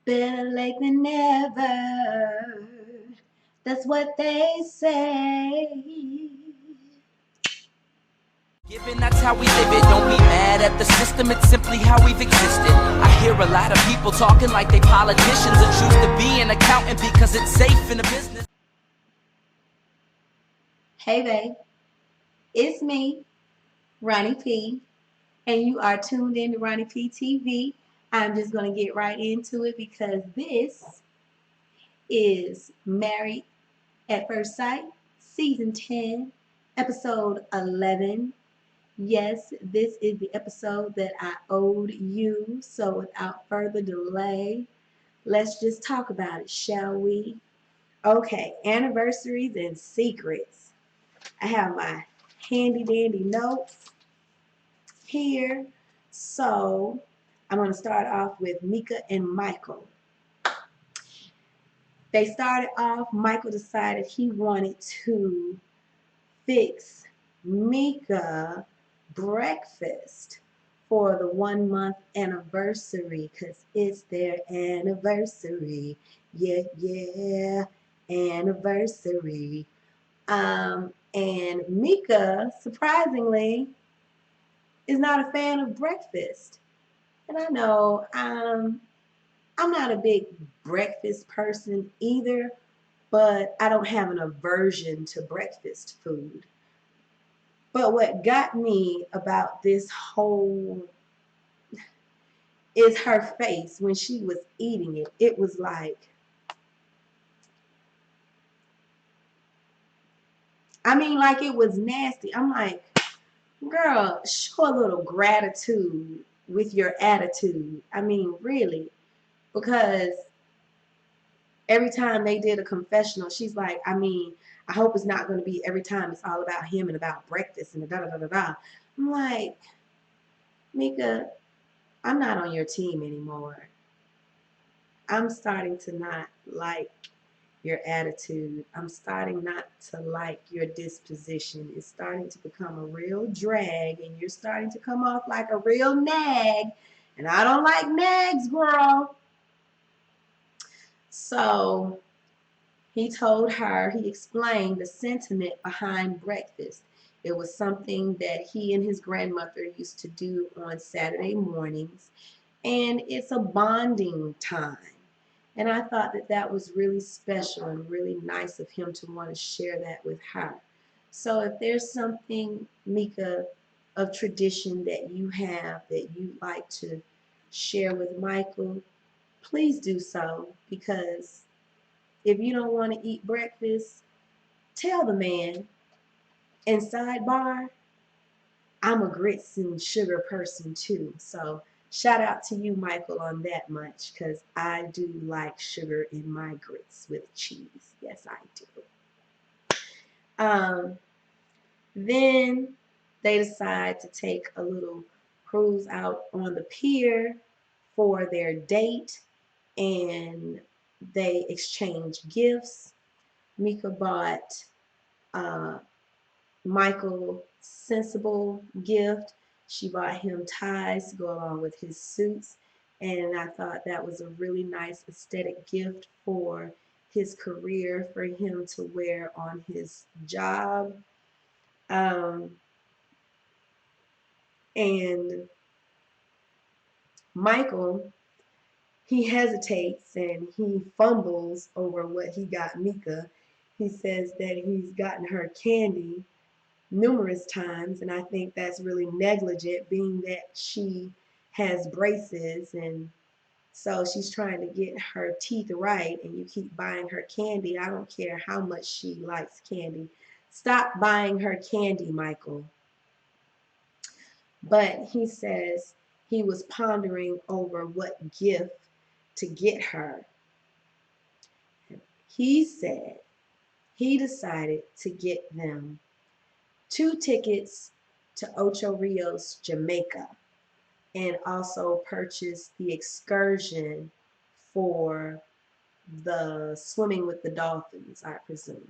Better late than never. That's what they say. Given that's how we live it, don't be mad at the system, it's simply how we've existed. I hear a lot of people talking like they politicians and choose to be an accountant because it's safe in the business. Hey, babe. It's me, Ronnie P, and you are tuned in to Ronnie P TV. I'm just going to get right into it because this is Married at First Sight, Season 10, Episode 11. Yes, this is the episode that I owed you. So without further delay, let's just talk about it, shall we? Okay, anniversaries and secrets. I have my handy dandy notes here. So I'm going to start off with Mika and Michael. They started off, Michael decided he wanted to fix Mika breakfast for the 1 month anniversary because it's their anniversary. Yeah, yeah, anniversary. And Mika, surprisingly, is not a fan of breakfast. And I know I'm not a big breakfast person either, but I don't have an aversion to breakfast food. But what got me about this whole is her face when she was eating it. It was like, like it was nasty. I'm like, girl, show a little gratitude with your attitude. Really. Because every time they did a confessional, she's like, I hope it's not going to be every time it's all about him and about breakfast and da da da da da. I'm like, Mika, I'm not on your team anymore. I'm starting to not like your attitude. I'm starting not to like your disposition. It's starting to become a real drag, and you're starting to come off like a real nag. And I don't like nags, girl. So he explained the sentiment behind breakfast. It was something that he and his grandmother used to do on Saturday mornings, and it's a bonding time. And I thought that that was really special and really nice of him to want to share that with her. So if there's something, Mika, of tradition that you have that you'd like to share with Michael, please do so, because if you don't want to eat breakfast, tell the man. And sidebar, I'm a grits and sugar person too. So shout out to you, Michael, on that much, because I do like sugar in my grits with cheese. Yes, I do. Um, then they decide to take a little cruise out on the pier for their date, and they exchange gifts. Mika bought uh, Michael sensible gift. She bought him ties to go along with his suits, and I thought that was a really nice aesthetic gift for his career for him to wear on his job. Um, and Michael, he hesitates and he fumbles over what he got Mika. He says that he's gotten her candy numerous times, and I think that's really negligent, being that she has braces, and so she's trying to get her teeth right, and you keep buying her candy. I don't care how much she likes candy. Stop buying her candy, Michael. But he says he was pondering over what gift to get her. He said he decided to get them 2 tickets to Ocho Rios, Jamaica, and also purchased the excursion for the swimming with the dolphins, I presume.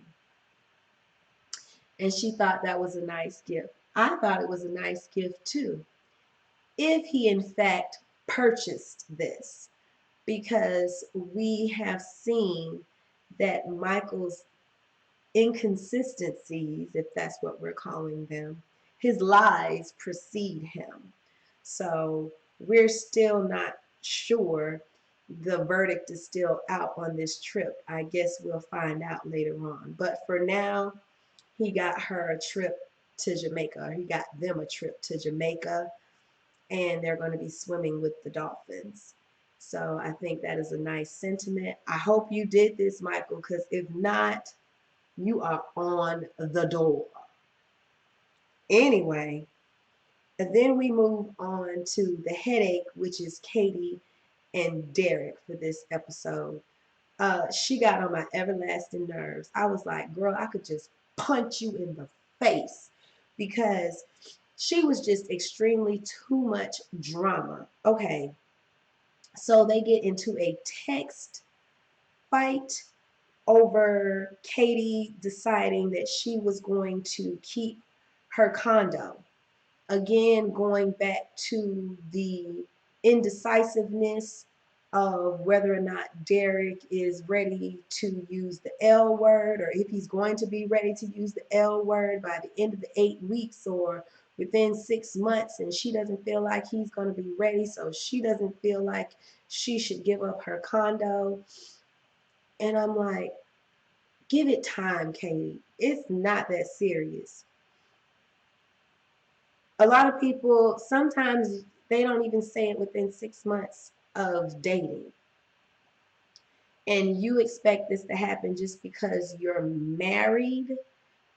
And she thought that was a nice gift. I thought it was a nice gift too, if he in fact purchased this. because we have seen that Michael's inconsistencies, if that's what we're calling them, his lies precede him. So we're still not sure. The verdict is still out on this trip. I guess we'll find out later on. But for now, he got her a trip to Jamaica. He got them a trip to Jamaica, and they're going to be swimming with the dolphins. So I think that is a nice sentiment. I hope you did this, Michael, because if not, you are on the door. Anyway, and then we move on to the headache, which is Katie and Derek for this episode. She got on my everlasting nerves. I was like, girl, I could just punch you in the face because she was just extremely too much drama. Okay, so they get into a text fight over Katie deciding that she was going to keep her condo. Again, going back to the indecisiveness of whether or not Derek is ready to use the L word, or if he's going to be ready to use the L word by the end of the 8 weeks or within 6 months, and she doesn't feel like he's going to be ready, so she doesn't feel like she should give up her condo. And I'm like, give it time, Katie. It's not that serious. A lot of people, sometimes they don't even say it within 6 months of dating. And you expect this to happen just because you're married,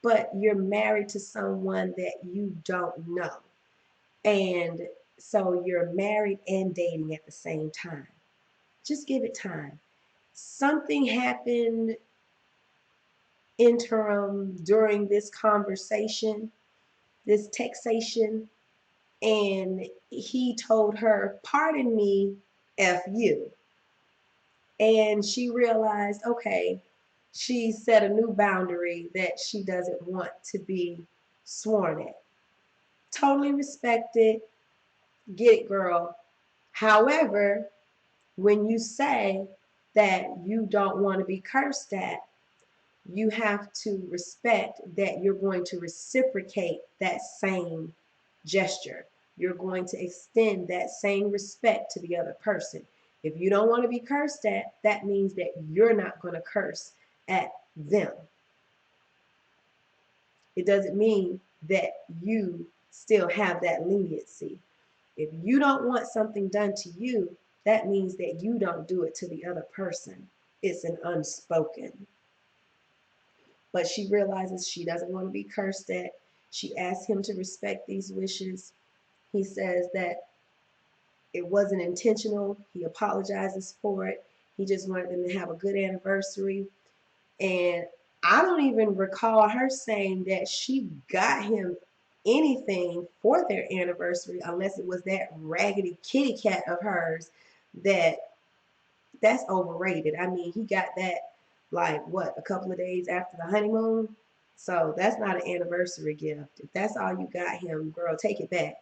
but you're married to someone that you don't know. And so you're married and dating at the same time. Just give it time. Something happened interim during this conversation, this textation, and he told her, pardon me, F you. And she realized, okay, she set a new boundary that she doesn't want to be sworn at. Totally respect it. Get it, girl. However, when you say that you don't want to be cursed at, you have to respect that you're going to reciprocate that same gesture. You're going to extend that same respect to the other person. If you don't want to be cursed at, that means that you're not going to curse at them. It doesn't mean that you still have that leniency. If you don't want something done to you, that means that you don't do it to the other person. It's an unspoken. But she realizes she doesn't want to be cursed at. She asks him to respect these wishes. He says that it wasn't intentional. He apologizes for it. He just wanted them to have a good anniversary. And I don't even recall her saying that she got him anything for their anniversary unless it was that raggedy kitty cat of hers that's overrated. I mean, he got that like what, a couple of days after the honeymoon. So that's not an anniversary gift. If that's all you got him, girl, take it back.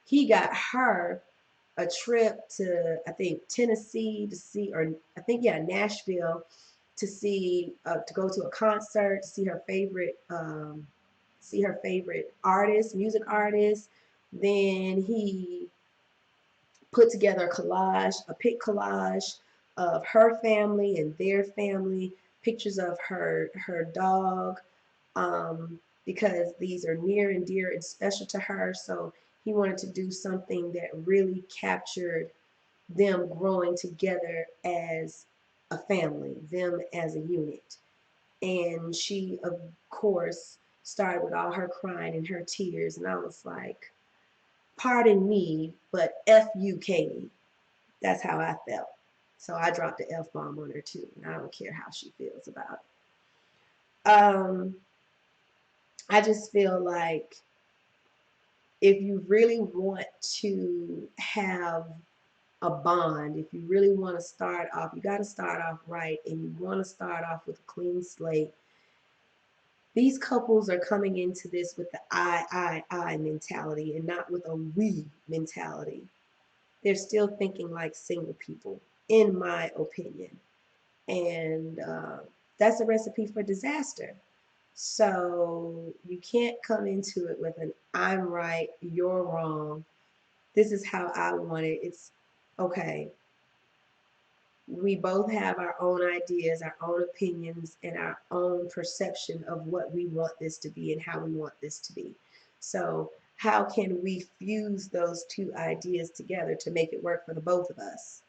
He got her a trip to, I think, Tennessee to see, or I think, yeah, Nashville to see, to go to a concert, to see her favorite artist, music artist. Then he put together a collage, a pic collage of her family and their family, pictures of her dog, because these are near and dear and special to her. So he wanted to do something that really captured them growing together as a family, them as a unit. And she, of course, started with all her crying and her tears. And I was like, pardon me, but F you, Katie. That's how I felt. So I dropped the F bomb on her too. And I don't care how she feels about it. I just feel like if you really want to have a bond, if you really want to start off, you got to start off right, and you want to start off with a clean slate. These couples are coming into this with the I mentality and not with a we mentality. They're still thinking like single people. in my opinion. And that's a recipe for disaster. So you can't come into it with an I'm right, you're wrong. This is how I want it. It's okay. We both have our own ideas, our own opinions, and our own perception of what we want this to be and how we want this to be. So, how can we fuse those two ideas together to make it work for the both of us?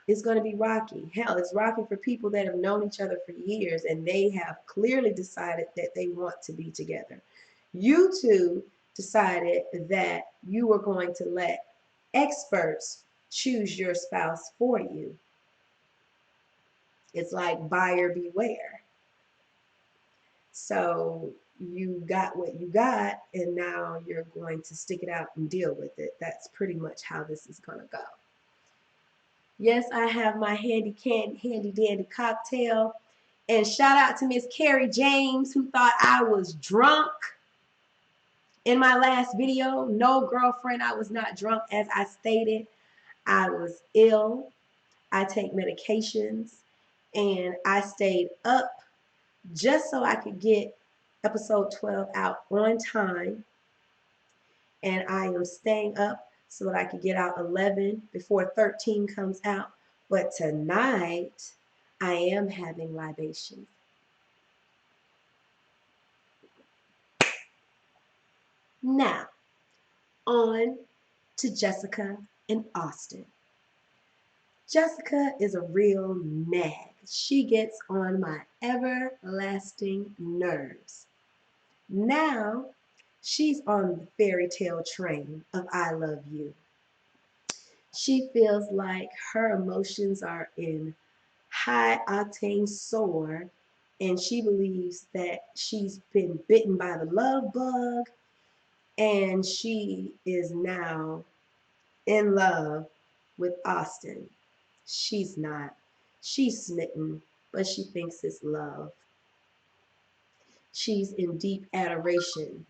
It's going to be rocky. Hell, it's rocky for people that have known each other for years and they have clearly decided that they want to be together. You two decided that you were going to let experts choose your spouse for you. It's like buyer beware. So you got what you got, and now you're going to stick it out and deal with it. That's pretty much how this is going to go. Yes, I have my handy dandy cocktail. And shout out to Miss Carrie James, who thought I was drunk in my last video. No, girlfriend, I was not drunk. As I stated, I was ill. I take medications, and I stayed up just so I could get episode 12 out on time. And I am staying up so that I could get out 11 before 13 comes out. But tonight, I am having libations. Now, on to Jessica and Austen. Jessica is a real nag. She gets on my everlasting nerves. Now, she's on the fairy tale train of I love you. She feels like her emotions are in high octane soar, and she believes that she's been bitten by the love bug and she is now in love with Austen. She's not. She's smitten, but she thinks it's love. She's in deep adoration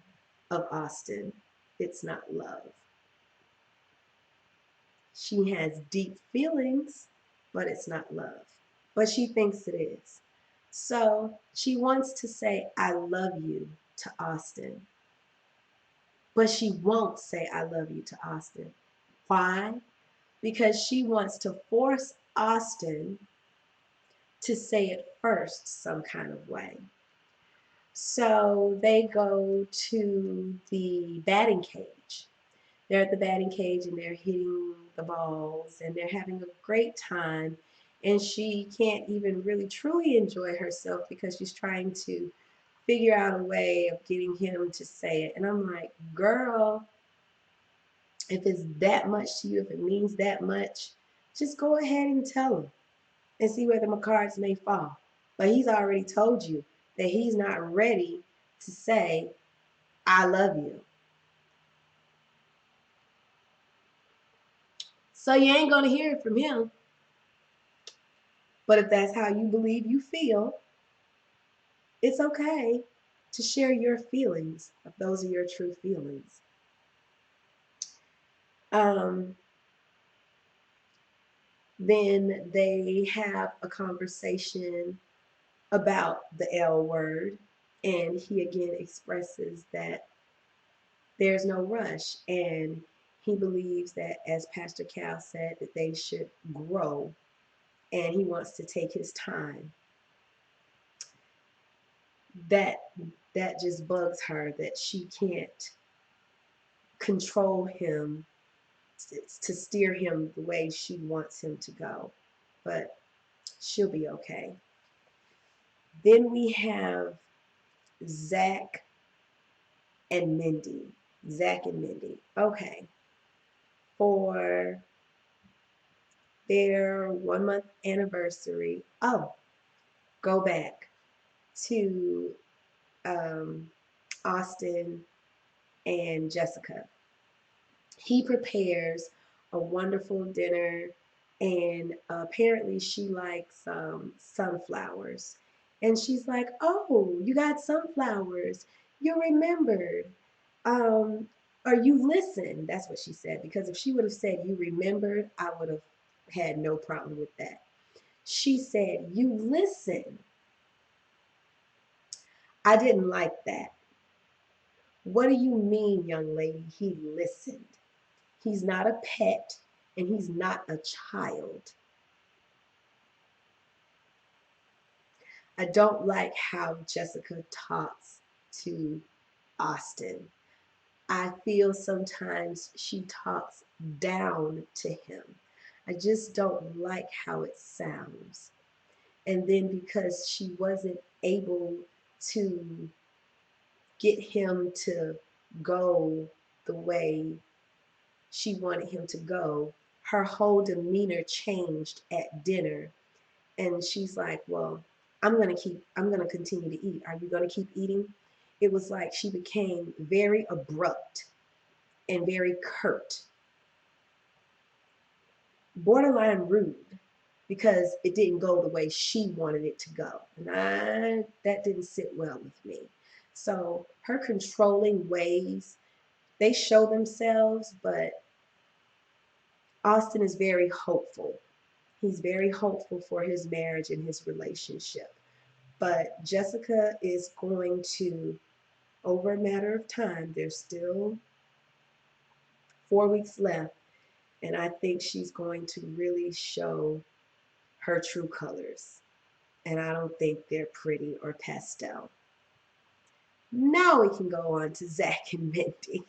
of Austen. It's not love. She has deep feelings, but it's not love. But she thinks it is. So she wants to say, I love you to Austen, but she won't say, I love you to Austen. Why? Because she wants to force Austen to say it first some kind of way. So they go to the batting cage. They're at the batting cage and they're hitting the balls and they're having a great time. And she can't even really truly enjoy herself because she's trying to figure out a way of getting him to say it. And I'm like, girl, if it's that much to you, if it means that much, just go ahead and tell him and see where the cards may fall. But he's already told you that he's not ready to say, I love you. So you ain't going to hear it from him. But if that's how you believe you feel, it's okay to share your feelings if those are your true feelings. Then they have a conversation about the L word, and he again expresses that there's no rush, and he believes that, as Pastor Cal said, that they should grow, and he wants to take his time. That just bugs her that she can't control him to steer him the way she wants him to go, but she'll be okay. Then we have Zach and Mindy. Zach and Mindy. Okay. For their 1 month anniversary. Oh, go back to Austen and Jessica. He prepares a wonderful dinner, and apparently she likes sunflowers. And she's like, oh, you got sunflowers. You remembered. Or you listened. That's what she said. Because if she would have said you remembered, I would have had no problem with that. She said, "You listen." I didn't like that. What do you mean, young lady? He listened. He's not a pet and he's not a child. I don't like how Jessica talks to Austen. I feel sometimes she talks down to him. I just don't like how it sounds. And then because she wasn't able to get him to go the way she wanted him to go, her whole demeanor changed at dinner. And she's like, "Well, I'm gonna continue to eat. Are you gonna keep eating?" It was like she became very abrupt and very curt, borderline rude, because it didn't go the way she wanted it to go. And that didn't sit well with me. So her controlling ways, they show themselves, but Austen is very hopeful. He's very hopeful for his marriage and his relationship. But Jessica is going to, over a matter of time, there's still 4 weeks left, and I think she's going to really show her true colors. And I don't think they're pretty or pastel. Now we can go on to Zach and Mindy.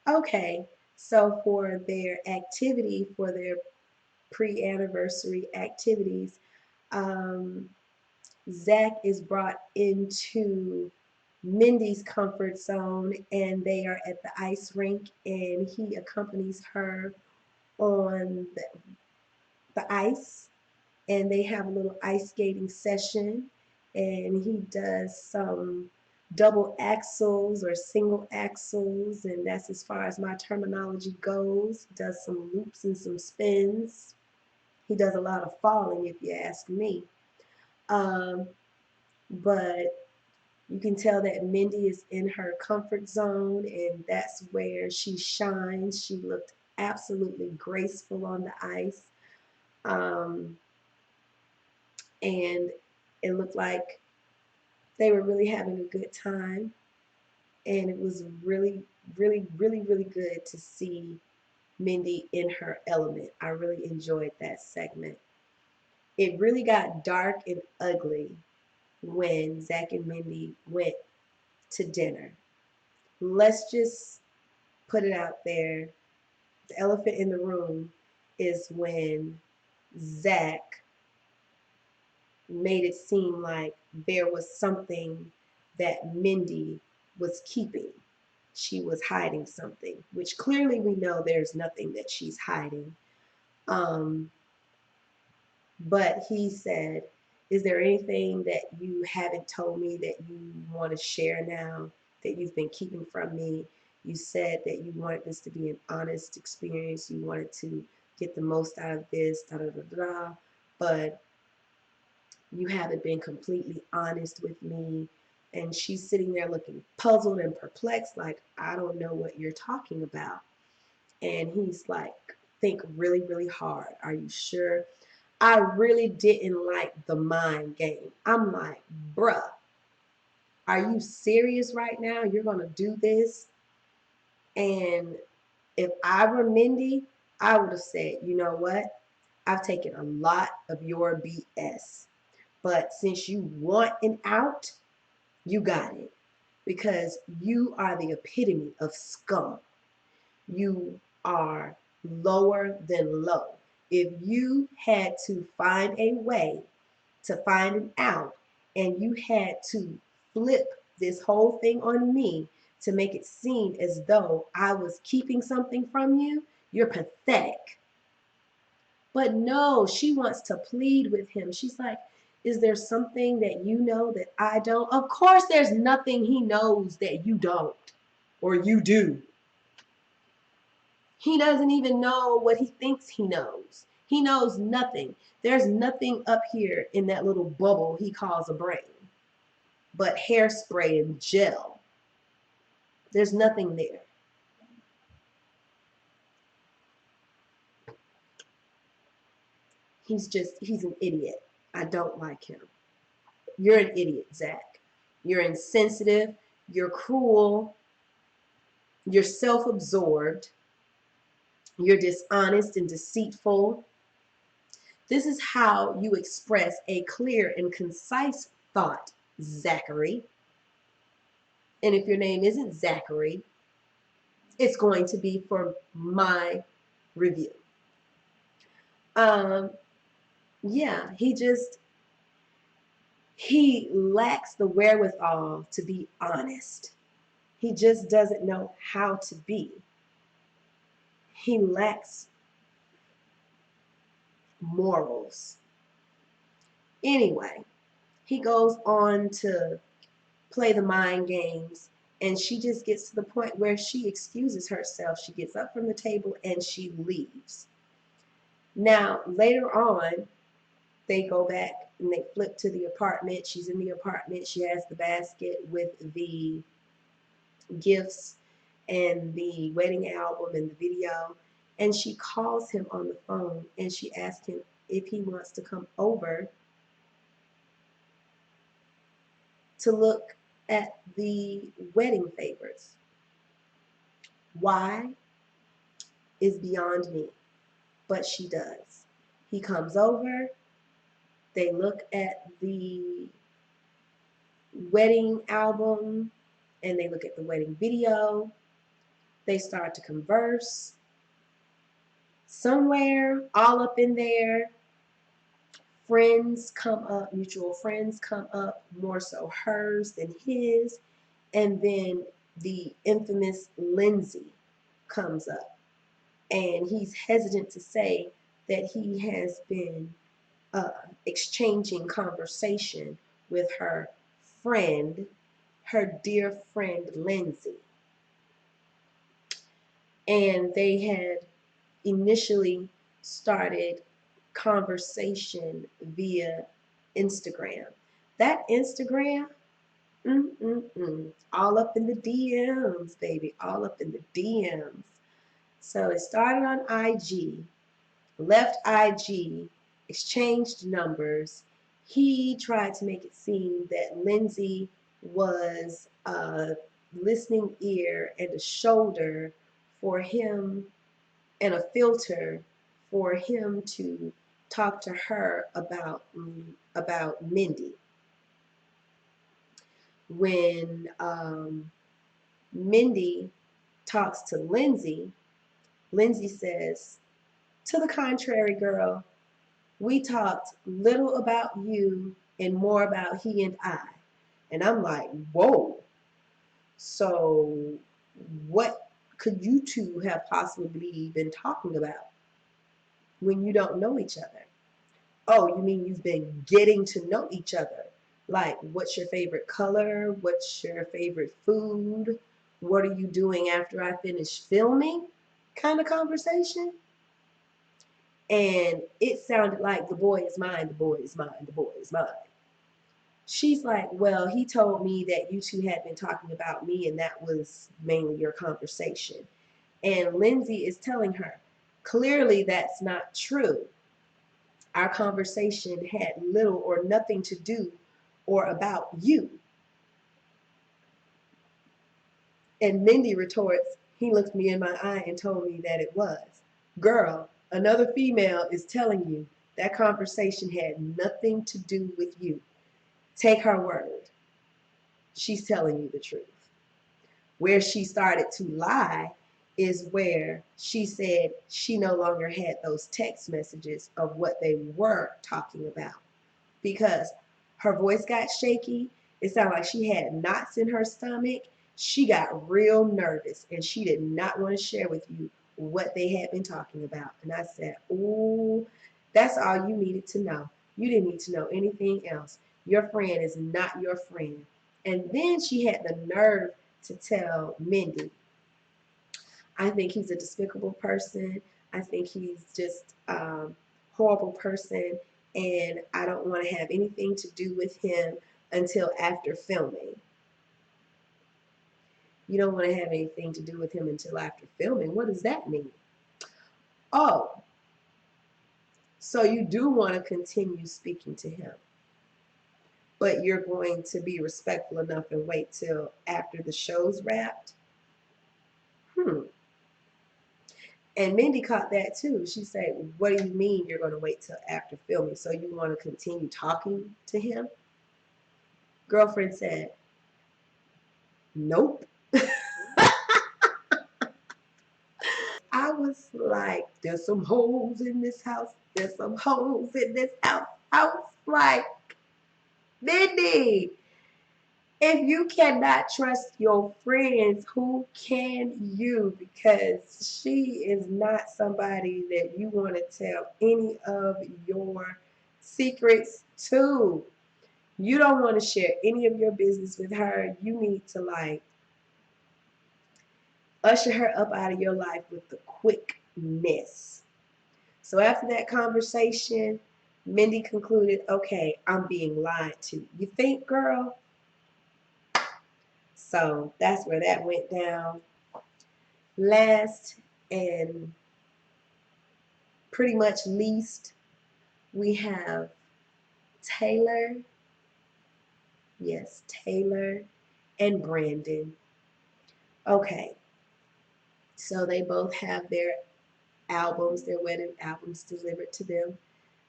Okay, so for their activity, for their pre-anniversary activities, um, Zach is brought into Mindy's comfort zone and they are at the ice rink and he accompanies her on the ice and they have a little ice skating session and he does some double axles or single axles, and that's as far as my terminology goes. He does some loops and some spins. He does a lot of falling if you ask me. Um, but you can tell that Mindy is in her comfort zone and that's where she shines. She looked absolutely graceful on the ice. Um, and it looked like they were really having a good time. And it was really, really, really, really good to see Mindy in her element. I really enjoyed that segment. It really got dark and ugly when Zach and Mindy went to dinner. Let's just put it out there. The elephant in the room is when Zach made it seem like there was something that Mindy was keeping. She was hiding something, which clearly we know there's nothing that she's hiding. Um, but he said, "Is there anything that you haven't told me that you want to share now that you've been keeping from me? You said that you wanted this to be an honest experience. You wanted to get the most out of this, da da da da, but you haven't been completely honest with me." And she's sitting there looking puzzled and perplexed, like, "I don't know what you're talking about." And he's like, "Think really, really hard. Are you sure?" I really didn't like the mind game. I'm like, "Bruh, are you serious right now? You're going to do this?" And if I were Mindy, I would have said, "You know what? I've taken a lot of your BS. But since you want an out, you got it. Because you are the epitome of scum. You are lower than low. If you had to find a way to find an out and you had to flip this whole thing on me to make it seem as though I was keeping something from you, you're pathetic." But no, she wants to plead with him. She's like, "Is there something that you know that I don't?" Of course, there's nothing he knows that you don't or you do. He doesn't even know what he thinks he knows. He knows nothing. There's nothing up here in that little bubble he calls a brain but hairspray and gel. There's nothing there. he's an idiot. I don't like him. You're an idiot, Zach. You're insensitive. You're cruel. You're self-absorbed. You're dishonest and deceitful. This is how you express a clear and concise thought, Zachary. And if your name isn't Zachary, it's going to be for my review. Um, yeah, he lacks the wherewithal to be honest. He just doesn't know how to be. He lacks morals. Anyway, he goes on to play the mind games, and she just gets to the point where she excuses herself. She gets up from the table and she leaves. Now, later on, they go back and they flip to the apartment. She's in the apartment. She has the basket with the gifts and the wedding album and the video. And she calls him on the phone and she asks him if he wants to come over to look at the wedding favors. Why is beyond me, but she does. He comes over, they look at the wedding album and they look at the wedding video. They start to converse. Somewhere, all up in there, friends come up, mutual friends come up, more so hers than his. And then the infamous Lindsay comes up. And he's hesitant to say that he has been exchanging conversation with her friend, her dear friend Lindsay. And they had initially started conversation via Instagram. That Instagram, all up in the DMs, baby, all up in the DMs. So it started on IG, left IG, exchanged numbers. He tried to make it seem that Lindsay was a listening ear and a shoulder for him and a filter for him to talk to her about Mindy. When Mindy talks to Lindsay, Lindsay says, "To the contrary, girl, we talked little about you and more about he and I." And I'm like, whoa. So what could you two have possibly been talking about when you don't know each other? Oh, you mean you've been getting to know each other? Like, what's your favorite color? What's your favorite food? What are you doing after I finish filming? Kind of conversation. And it sounded like the boy is mine, the boy is mine, the boy is mine. She's like, well, he told me that you two had been talking about me and that was mainly your conversation. And Lindsay is telling her, clearly that's not true. Our conversation had little or nothing to do or about you. And Mindy retorts, he looked me in my eye and told me that it was. Girl, another female is telling you that conversation had nothing to do with you. Take her word. She's telling you the truth. Where she started to lie is where she said she no longer had those text messages of what they were talking about, because her voice got shaky. It sounded like she had knots in her stomach. She got real nervous and she did not want to share with you what they had been talking about. And I said, "Ooh, that's all you needed to know. You didn't need to know anything else. Your friend is not your friend." And then she had the nerve to tell Mindy, "I think he's a despicable person. I think he's just a horrible person, and I don't want to have anything to do with him until after filming." You don't want to have anything to do with him until after filming. What does that mean? Oh, So you do want to continue speaking to him, but you're going to be respectful enough and wait till after the show's wrapped. And Mindy caught that too. She said, what do you mean you're going to wait till after filming? So you want to continue talking to him? Girlfriend said, nope. I was like, there's some holes in this house. There's some holes in this house. I was like, Mindy, if you cannot trust your friends, who can you? Because she is not somebody that you want to tell any of your secrets to. You don't want to share any of your business with her. You need to like usher her up out of your life with the quickness. So after that conversation, Mindy concluded, okay, I'm being lied to. You think, girl? So that's where that went down. Last and pretty much least, we have Taylor. Yes, Taylor and Brandon. Okay, so they both have their albums, their wedding albums delivered to them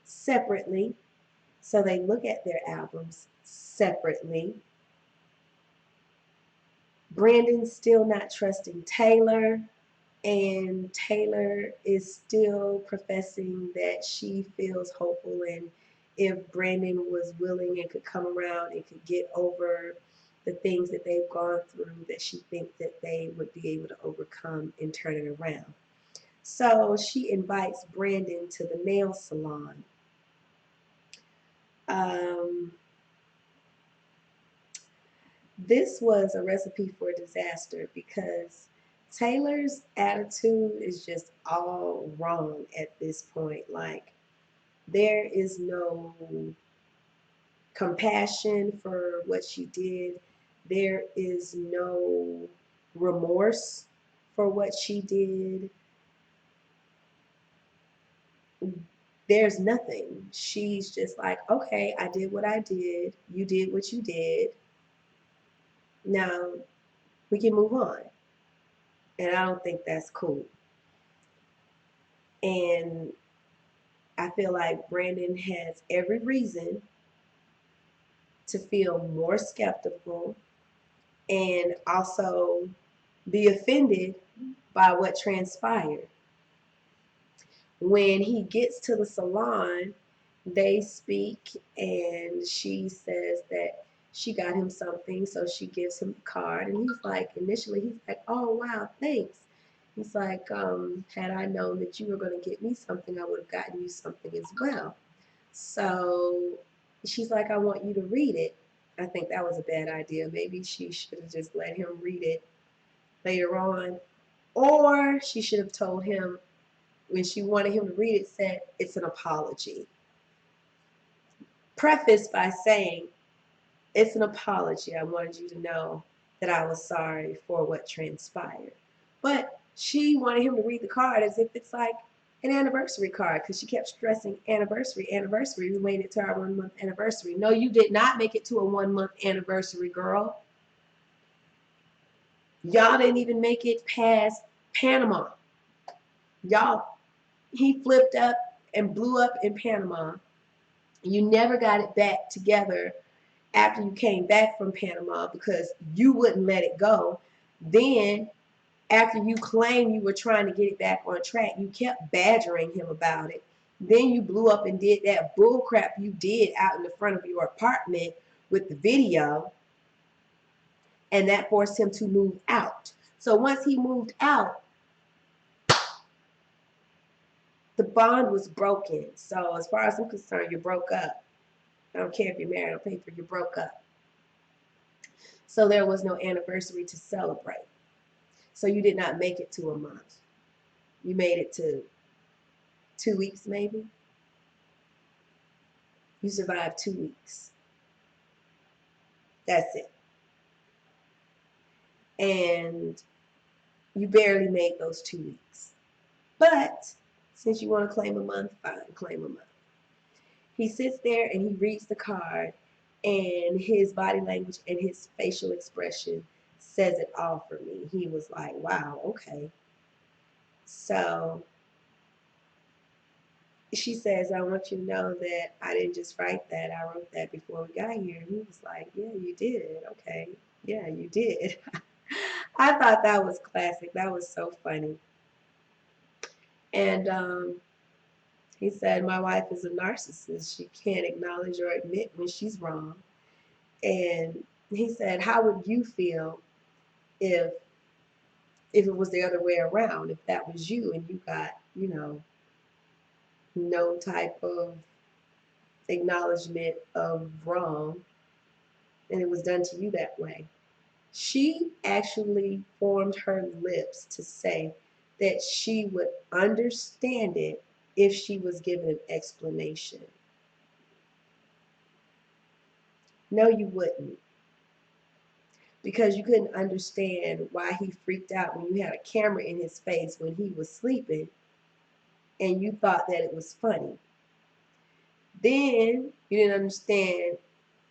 separately. So they look at their albums separately. Brandon's still not trusting Taylor, and Taylor is still professing that she feels hopeful, and if Brandon was willing and could come around and could get over the things that they've gone through, that she thinks that they would be able to overcome and turn it around. So she invites Brandon to the nail salon. Um, this was a recipe for disaster because Taylor's attitude is just all wrong at this point. Like, there is no compassion for what she did, there is no remorse for what she did. There's nothing. She's just like, okay, I did what I did. You did what you did. Now we can move on. And I don't think that's cool. And I feel like Brandon has every reason to feel more skeptical and also be offended by what transpired. When he gets to the salon, they speak, and she says that she got him something, so she gives him the card, and he's like, initially, he's like, oh, wow, thanks. He's like, had I known that you were going to get me something, I would have gotten you something as well. So she's like, I want you to read it. I think that was a bad idea. Maybe she should have just let him read it later on. Or she should have told him when she wanted him to read it, said it's an apology. Prefaced by saying, it's an apology. I wanted you to know that I was sorry for what transpired. But she wanted him to read the card as if it's like an anniversary card, because she kept stressing anniversary, anniversary. We made it to our 1 month anniversary. No, you did not make it to a 1 month anniversary, girl. Y'all didn't even make it past Panama. Y'all, he flipped up and blew up in Panama. You never got it back together after you came back from Panama because you wouldn't let it go. Then, after you claimed you were trying to get it back on track, you kept badgering him about it. Then you blew up and did that bull crap you did out in the front of your apartment with the video, and that forced him to move out. So once he moved out, the bond was broken. So as far as I'm concerned, you broke up. I don't care if you're married or paper, you broke up. So there was no anniversary to celebrate. So you did not make it to a month. You made it to 2 weeks maybe. You survived 2 weeks. That's it. And you barely made those 2 weeks. But Since you want to claim a month, fine, claim a month. He sits there and he reads the card, and his body language and his facial expression says it all for me. He was like, wow, okay. So she says, I want you to know that I didn't just write that. I wrote that before we got here. And he was like, yeah, you did. Okay. Yeah, you did. I thought that was classic. That was so funny. And he said, my wife is a narcissist. She can't acknowledge or admit when she's wrong. And he said, how would you feel if it was the other way around, if that was you and you got, no type of acknowledgement of wrong and it was done to you that way? She actually formed her lips to say that she would understand it if she was given an explanation. No, you wouldn't. Because you couldn't understand why he freaked out when you had a camera in his face when he was sleeping and you thought that it was funny. Then you didn't understand,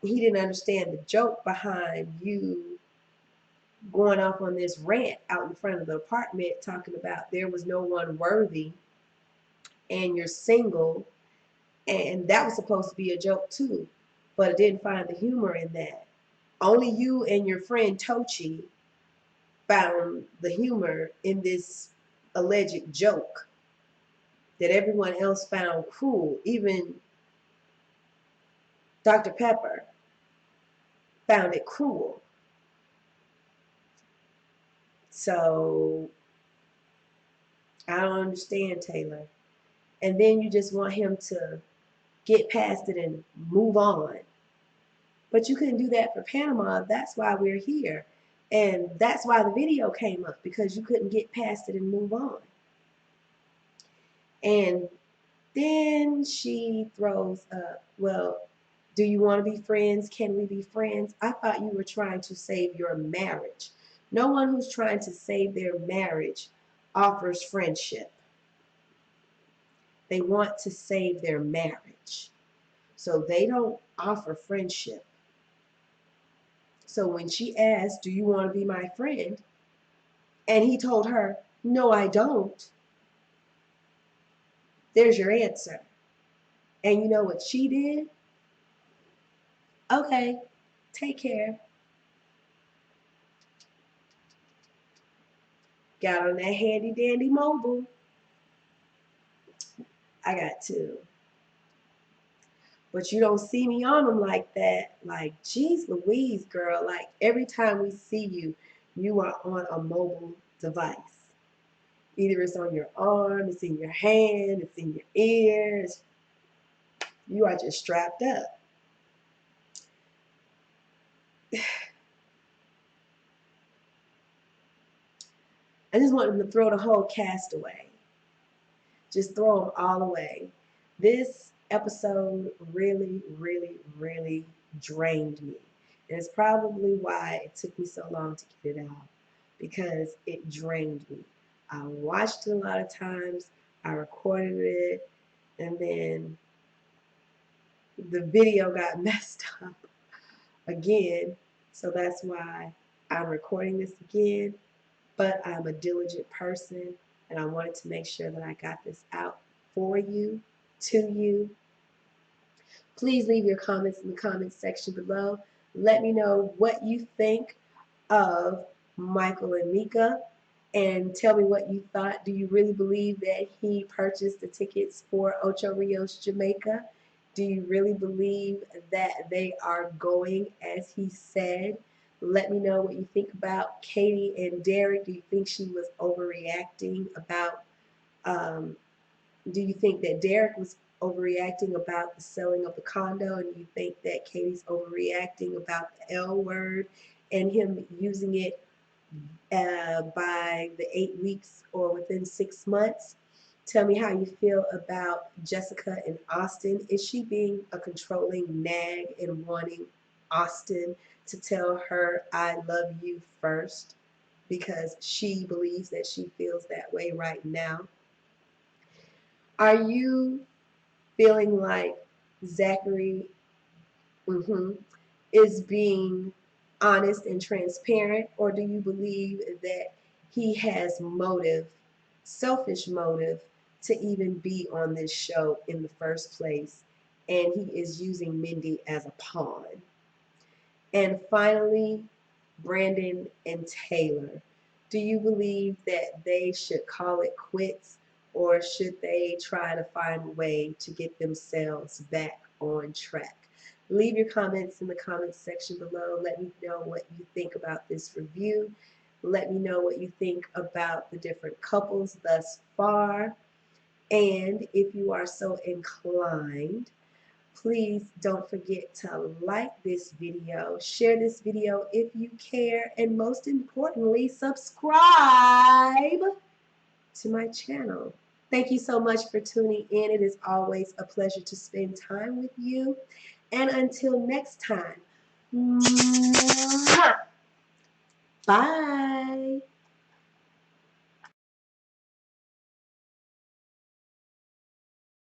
he didn't understand the joke behind you going off on this rant out in front of the apartment talking about there was no one worthy and you're single, and that was supposed to be a joke too, but it didn't find the humor in that. Only you and your friend Tochi found the humor in this alleged joke that everyone else found cruel. Even Dr. Pepper found it cruel. So I don't understand, Taylor. And then you just want him to get past it and move on. But you couldn't do that for Panama. That's why we're here. And that's why the video came up, because you couldn't get past it and move on. And then she throws up, well, do you want to be friends? Can we be friends? I thought you were trying to save your marriage. No one who's trying to save their marriage offers friendship. They want to save their marriage. So they don't offer friendship. So when she asked, do you want to be my friend? And he told her, no, I don't. There's your answer. And you know what she did? Okay, take care. Got on that handy dandy mobile. I got to. But you don't see me on them like that. Like, geez Louise, girl. Like, every time we see you, you are on a mobile device. Either it's on your arm, it's in your hand, it's in your ears. You are just strapped up. I just want them to throw the whole cast away. Just throw them all away. This episode really, really, really drained me. And it's probably why it took me so long to get it out, because it drained me. I watched it a lot of times, I recorded it, and then the video got messed up again. So that's why I'm recording this again. But I'm a diligent person, and I wanted to make sure that I got this out for you, to you. Please leave your comments in the comments section below. Let me know what you think of Michael and Mika, and tell me what you thought. Do you really believe that he purchased the tickets for Ocho Rios, Jamaica? Do you really believe that they are going as he said? Let me know what you think about Katie and Derek. Do you think she was overreacting about, do you think that Derek was overreacting about the selling of the condo? And do you think that Katie's overreacting about the L word and him using it by the 8 weeks or within 6 months? Tell me how you feel about Jessica and Austen. Is she being a controlling nag and wanting Austen to tell her, I love you first, because she believes that she feels that way right now? Are you feeling like Zachary is being honest and transparent, or do you believe that he has motive, selfish motive, to even be on this show in the first place, and he is using Mindy as a pawn? And finally, Brandon and Taylor. Do you believe that they should call it quits, or should they try to find a way to get themselves back on track? Leave your comments in the comments section below. Let me know what you think about this review. Let me know what you think about the different couples thus far. And if you are so inclined, please don't forget to like this video, share this video if you care, and most importantly, subscribe to my channel. Thank you so much for tuning in. It is always a pleasure to spend time with you. And until next time, bye.